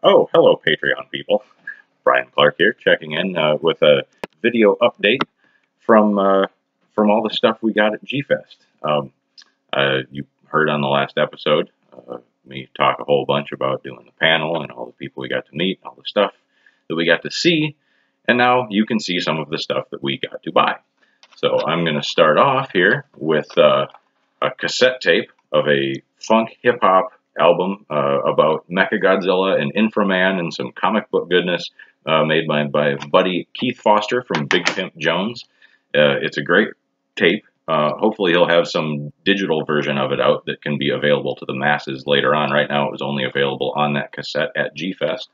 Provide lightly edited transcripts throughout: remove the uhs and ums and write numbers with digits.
Oh, hello, Patreon people. Bryan Clark here, checking in with a video update from from all the stuff we got at G-Fest. You heard on the last episode me talk a whole bunch about doing the panel and all the people we got to meet, all the stuff that we got to see, and now you can see some of the stuff that we got to buy. So I'm going to start off here with a cassette tape of a funk hip-hop album about Mechagodzilla and Inframan and some comic book goodness made by buddy Keith Foster from Big Pimp Jones. It's a great tape. Hopefully he'll have some digital version of it out that can be available to the masses later on. Right now it was only available on that cassette at G-Fest.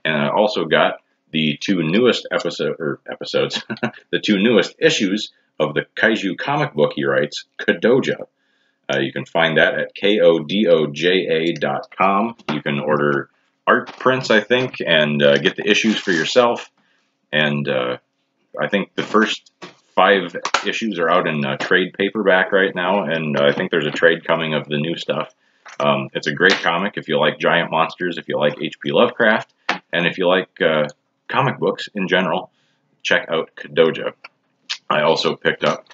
And I also got the two newest episodes, the two newest issues of the kaiju comic book he writes, Kadoja. You can find that at kodoja.com. You can order art prints, I think, and get the issues for yourself. And I think the first 5 issues are out in trade paperback right now, and I think there's a trade coming of the new stuff. It's a great comic if you like giant monsters, if you like H.P. Lovecraft, and if you like comic books in general. Check out Kadoja. I also picked up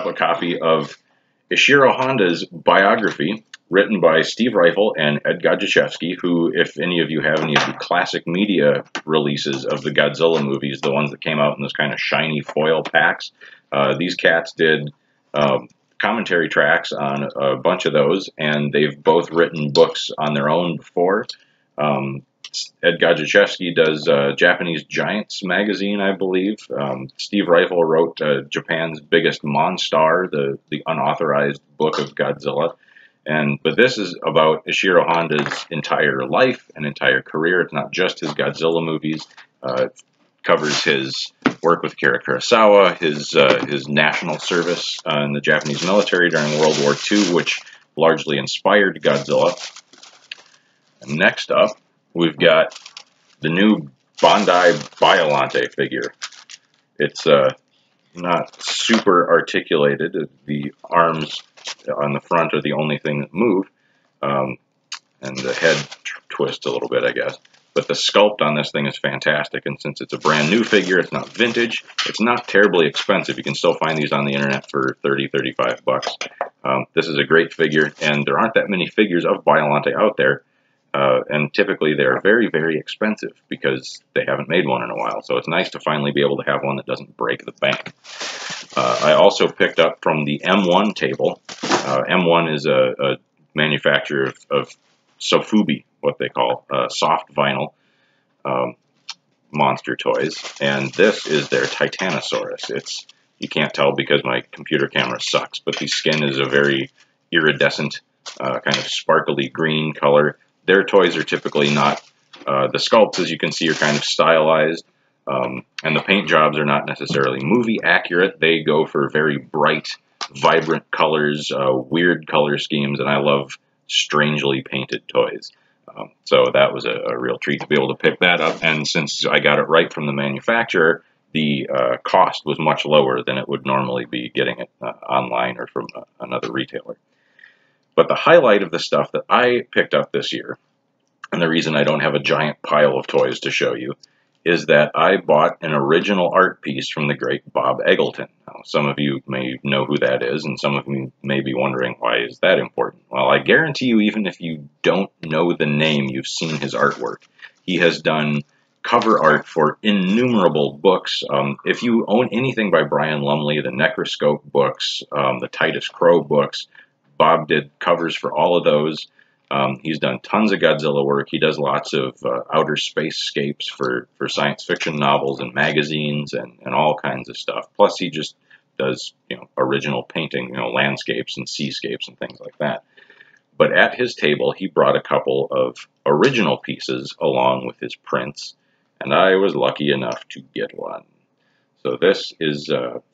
a copy of Ishiro Honda's biography, written by Steve Reifel and Ed Godziszewski, who, if any of you have any of the classic media releases of the Godzilla movies, the ones that came out in those kind of shiny foil packs, these cats did commentary tracks on a bunch of those, and they've both written books on their own before. Ed Godziszewski does Japanese Giants magazine, I believe. Steve Reifel wrote Japan's Biggest Monstar, the unauthorized book of Godzilla. But this is about Ishiro Honda's entire life and entire career. It's not just his Godzilla movies. It covers his work with Akira Kurosawa, his national service in the Japanese military during World War II, which largely inspired Godzilla. And next up, we've got the new Bandai Biollante figure. It's not super articulated. The arms on the front are the only thing that move, and the head twists a little bit, I guess. But the sculpt on this thing is fantastic, and since it's a brand new figure, it's not vintage, it's not terribly expensive. You can still find these on the internet for 30, 35 bucks. This is a great figure, and there aren't that many figures of Biollante out there. And typically they're very, very expensive because they haven't made one in a while. So it's nice to finally be able to have one that doesn't break the bank. I also picked up from the M1 table. M1 is a manufacturer of Sofubi, what they call soft vinyl monster toys. And this is their Titanosaurus. You can't tell because my computer camera sucks, but the skin is a very iridescent, kind of sparkly green color. Their toys are typically not, the sculpts, as you can see, are kind of stylized, and the paint jobs are not necessarily movie accurate. They go for very bright, vibrant colors, weird color schemes, and I love strangely painted toys. So that was a real treat to be able to pick that up, and since I got it right from the manufacturer, the cost was much lower than it would normally be getting it online or from another retailer. But the highlight of the stuff that I picked up this year, and the reason I don't have a giant pile of toys to show you, is that I bought an original art piece from the great Bob Eggleton. Now, some of you may know who that is, and some of you may be wondering, why is that important? Well, I guarantee you, even if you don't know the name, you've seen his artwork. He has done cover art for innumerable books. If you own anything by Brian Lumley, the Necroscope books, the Titus Crow books, Bob did covers for all of those. He's done tons of Godzilla work. He does lots of outer space-scapes for science fiction novels and magazines and all kinds of stuff. Plus, he just does, original painting, landscapes and seascapes and things like that. But at his table, he brought a couple of original pieces along with his prints, and I was lucky enough to get one. So this is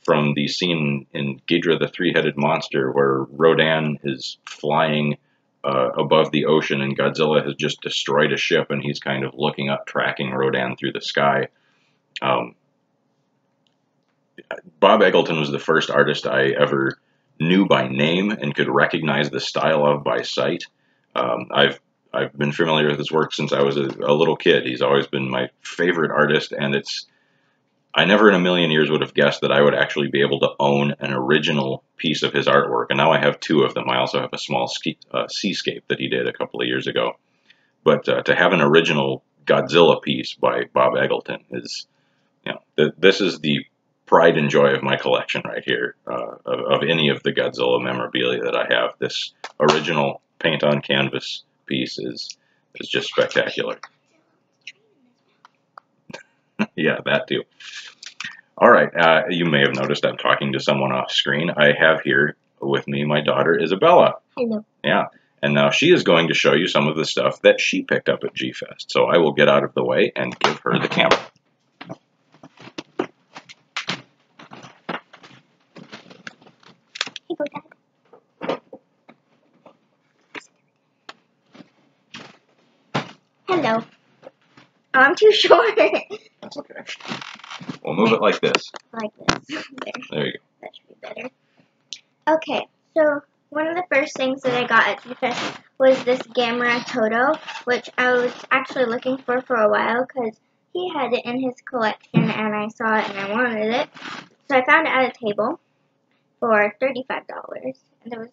from the scene in Ghidra the Three-Headed Monster where Rodan is flying above the ocean and Godzilla has just destroyed a ship and he's kind of looking up, tracking Rodan through the sky. Bob Eggleton was the first artist I ever knew by name and could recognize the style of by sight. I've been familiar with his work since I was a little kid. He's always been my favorite artist, and I never in a million years would have guessed that I would actually be able to own an original piece of his artwork, and now I have two of them. I also have a small seascape that he did a couple of years ago. But to have an original Godzilla piece by Bob Eggleton is, this is the pride and joy of my collection right here, of any of the Godzilla memorabilia that I have. This original paint on canvas piece is just spectacular. Yeah, that too. All right, you may have noticed I'm talking to someone off screen. I have here with me my daughter Isabella. Hello. Yeah, and now she is going to show you some of the stuff that she picked up at G-Fest. So I will get out of the way and give her the camera. Hello. I'm too short. That's okay. We'll move it like this. Like this. There you go. That should be better. Okay, so one of the first things that I got at G-Fest was this Gamera Toto, which I was actually looking for a while because he had it in his collection and I saw it and I wanted it. So I found it at a table for $35, and it was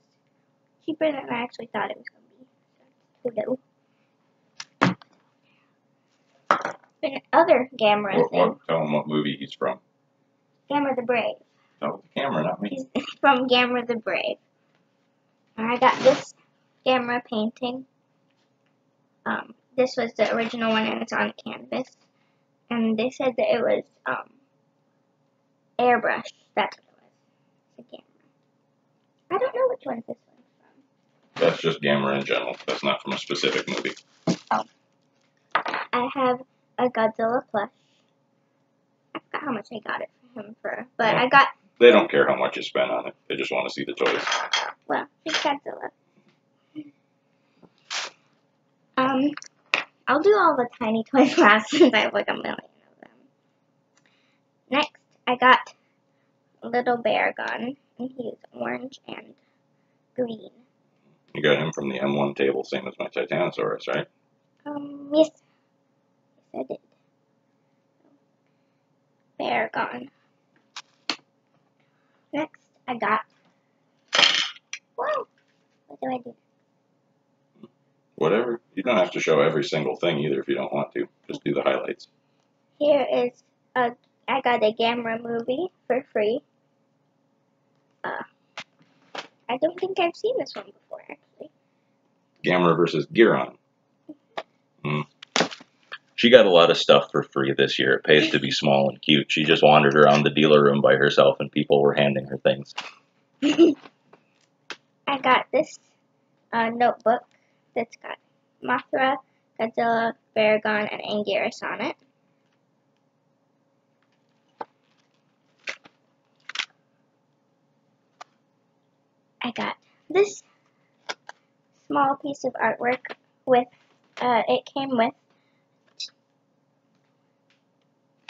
cheaper than I actually thought it was going to be. Toto. And other Gamera thing. Tell him what movie he's from. Gamera the Brave. Oh, the camera, not me. He's from Gamera the Brave. And I got this Gamera painting. This was the original one and it's on canvas. And they said that it was airbrush. That's what it was. It's a Gamera. I don't know which one this one's from. That's just Gamera in general. That's not from a specific movie. Oh. I have a Godzilla plush. I forgot how much I got it for him for, but I got. They don't care how much you spend on it. They just want to see the toys. Well, it's Godzilla. I'll do all the tiny toys last since I have like a million of them. Next, I got a little bear gun, and he's orange and green. You got him from the M1 table, same as my Titanosaurus, right? Yes. Yes, I did. Bear gun. Next, I got. Whoa! What do I do? Whatever. You don't have to show every single thing either if you don't want to. Just do the highlights. Here is I got a Gamera movie for free. I don't think I've seen this one before, actually. Gamera versus Giron. She got a lot of stuff for free this year. It pays to be small and cute. She just wandered around the dealer room by herself and people were handing her things. I got this notebook that's got Mothra, Godzilla, Baragon, and Anguirus on it. I got this small piece of artwork with, it came with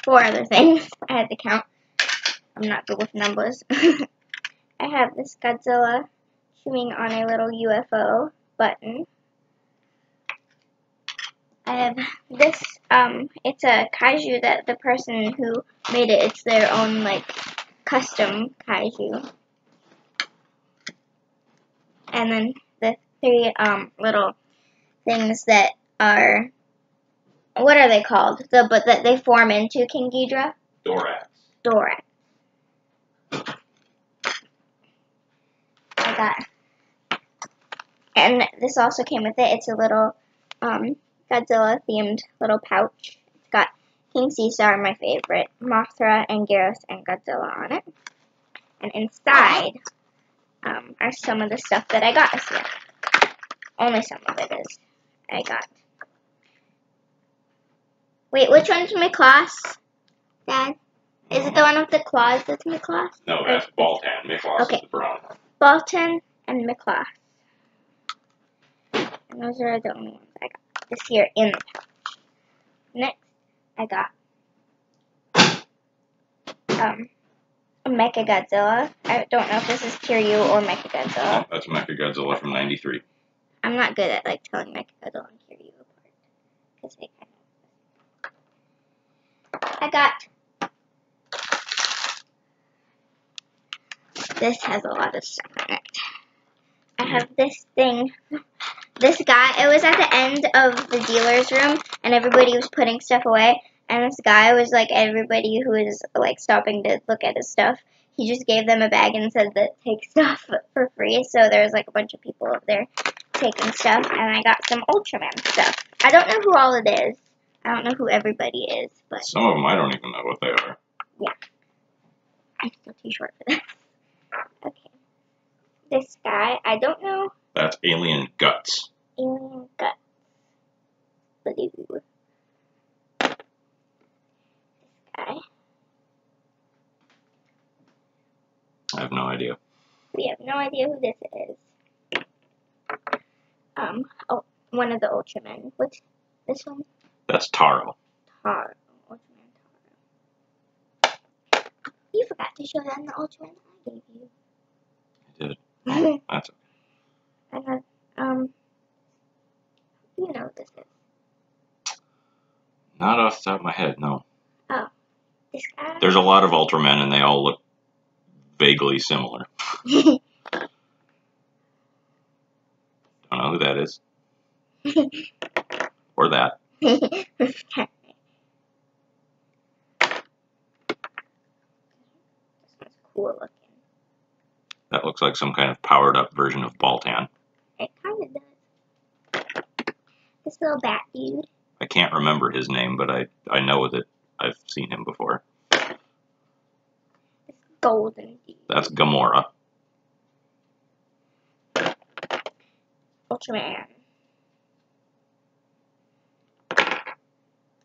4 other things. I had to count. I'm not good with numbers. I have this Godzilla chewing on a little UFO button. I have this, it's a kaiju that the person who made it, it's their own, like, custom kaiju. And then the 3, little things that are, what are they called? But that they form into King Ghidorah? Dorax. Dorax. I got, and this also came with it. It's a little Godzilla themed little pouch. It's got King Caesar, my favorite, Mothra, Anguirus, and Godzilla on it. And inside are some of the stuff that I got this year. Only some of it is I got. Wait, which one's Miklas, Dad? Is it the one with the claws that's Miklas? No, that's Baltan. Miklas is the brown one. Baltan and Miklas. And those are the only ones I got this year in the pouch. Next, I got a Mechagodzilla. I don't know if this is Kiryu or Mechagodzilla. Oh, that's Mechagodzilla from '93. I'm not good at like telling my cuddle and carry apart because they kind of. I got. This has a lot of stuff in it. I have this thing. This guy, it was at the end of the dealer's room, and everybody was putting stuff away. And this guy was like, everybody who was like stopping to look at his stuff, he just gave them a bag and said that take stuff for free. So there was like a bunch of people over there taking stuff, and I got some Ultraman stuff. I don't know who all it is. I don't know who everybody is, but some of them I don't even know what they are. Yeah, I'm still too short for this. Okay, this guy, I don't know. That's Alien Guts. Alien Guts. Blue. This guy. I have no idea. We have no idea who this is. Oh, one of the Ultramen. What's this one? That's Taro. Taro. Ultraman Taro. You forgot to show them the Ultraman I gave you. I did. Oh, that's okay. I have, you know what this is. Not off the top of my head, no. Oh, this guy? There's a lot of Ultramen and they all look vaguely similar. Don't know who that is. Or that. This one's cool looking. That looks like some kind of powered up version of Baltan. It kind of does. This little bat dude. I can't remember his name, but I know that I've seen him before. This golden dude. That's Gamora. Ultraman.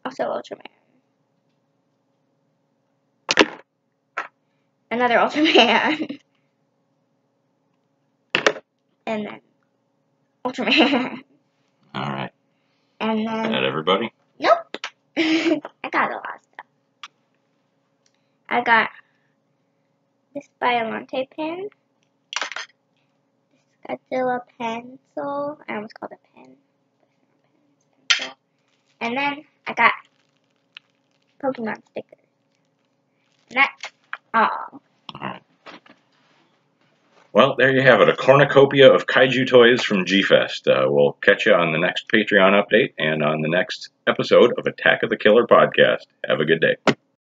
Also Ultraman. Another Ultraman. And then Ultraman. Alright. And then... Is that everybody? Nope. I got a lot of stuff. I got this Biolante pen. This Godzilla pencil. I almost called it a pen. Pencil. And then I got Pokemon stickers. And that's all. Alright. Well, there you have it, a cornucopia of kaiju toys from G-Fest. We'll catch you on the next Patreon update and on the next episode of Attack of the Killer podcast. Have a good day.